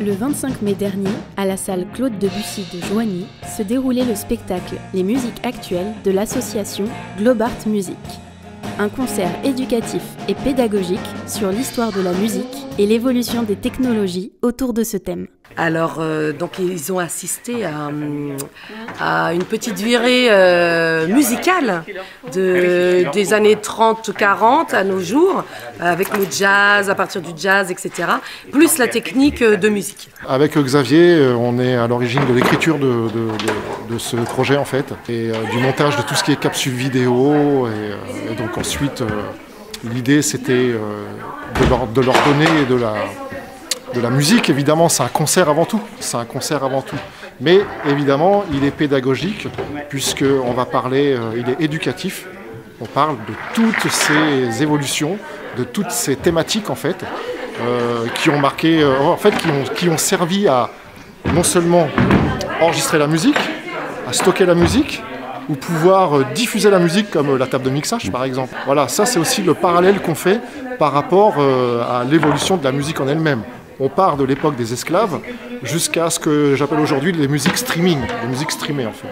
Le 25 mai dernier, à la salle Claude Debussy de Joigny, se déroulait le spectacle Les musiques actuelles de l'association Globart Music. Un concert éducatif et pédagogique sur l'histoire de la musique et l'évolution des technologies autour de ce thème. Alors, donc ils ont assisté à une petite virée musicale des années 30-40 à nos jours, avec le jazz, à partir du jazz, etc., plus la technique de musique. Avec Xavier, on est à l'origine de l'écriture de ce projet en fait, et du montage de tout ce qui est capsule vidéo, et donc ensuite l'idée c'était de leur donner de la musique. Évidemment, c'est un concert avant tout. Mais évidemment, il est pédagogique puisqu'on va parler, il est éducatif. On parle de toutes ces évolutions, de toutes ces thématiques en fait, qui ont marqué, qui ont servi à non seulement enregistrer la musique, à stocker la musique, ou pouvoir diffuser la musique comme la table de mixage par exemple. Voilà, ça c'est aussi le parallèle qu'on fait par rapport à l'évolution de la musique en elle-même. On part de l'époque des esclaves jusqu'à ce que j'appelle aujourd'hui les musiques streaming, les musiques streamées en fait.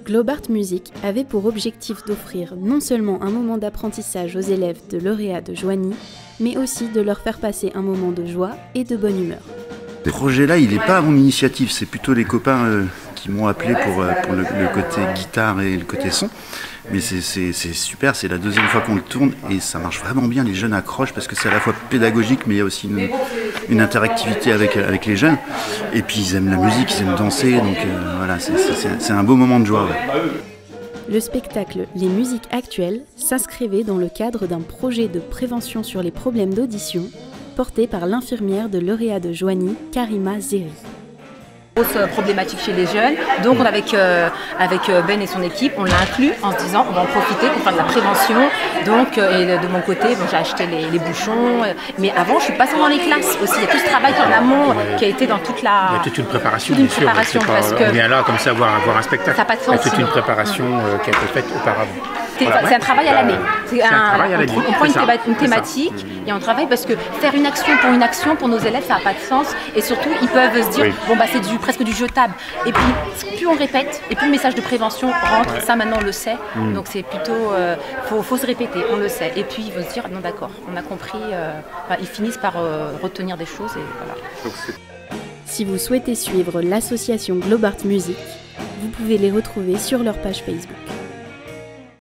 Globart Music avait pour objectif d'offrir non seulement un moment d'apprentissage aux élèves de lauréats de Joigny, mais aussi de leur faire passer un moment de joie et de bonne humeur. Ce projet-là, il n'est pas à mon initiative, c'est plutôt les copains qui m'ont appelé pour le côté guitare et le côté son. Mais c'est super, c'est la deuxième fois qu'on le tourne et ça marche vraiment bien, les jeunes accrochent parce que c'est à la fois pédagogique mais il y a aussi une interactivité avec les jeunes. Et puis ils aiment la musique, ils aiment danser, donc voilà, c'est un beau moment de joie. Ouais. Le spectacle Les musiques actuelles s'inscrivait dans le cadre d'un projet de prévention sur les problèmes d'audition porté par l'infirmière de lauréat de Joigny, Karima Zeri. Grosse problématique chez les jeunes, donc avec Ben et son équipe, on l'a inclus en se disant on va en profiter pour faire de la prévention. Donc et de mon côté, bon, j'ai acheté les bouchons, mais avant je suis passée dans les classes aussi. Il y a tout ce travail en amont qui a été dans toute la. Il y a toute une préparation, bien sûr. On vient là comme ça voir un spectacle. Ça n'a pas de sens. Il y a toute une préparation qui a été faite auparavant. Voilà. C'est un travail à l'année. On prend une thématique et on travaille parce que faire une action pour nos élèves, ça n'a pas de sens. Et surtout, ils peuvent se dire, bon bah c'est presque du jetable. Et puis, plus on répète, et plus le message de prévention rentre, ça maintenant on le sait. Donc c'est plutôt, faut se répéter, on le sait. Et puis ils vont se dire, non d'accord, on a compris. Ils finissent par retenir des choses et voilà. Si vous souhaitez suivre l'association Globart Music, vous pouvez les retrouver sur leur page Facebook.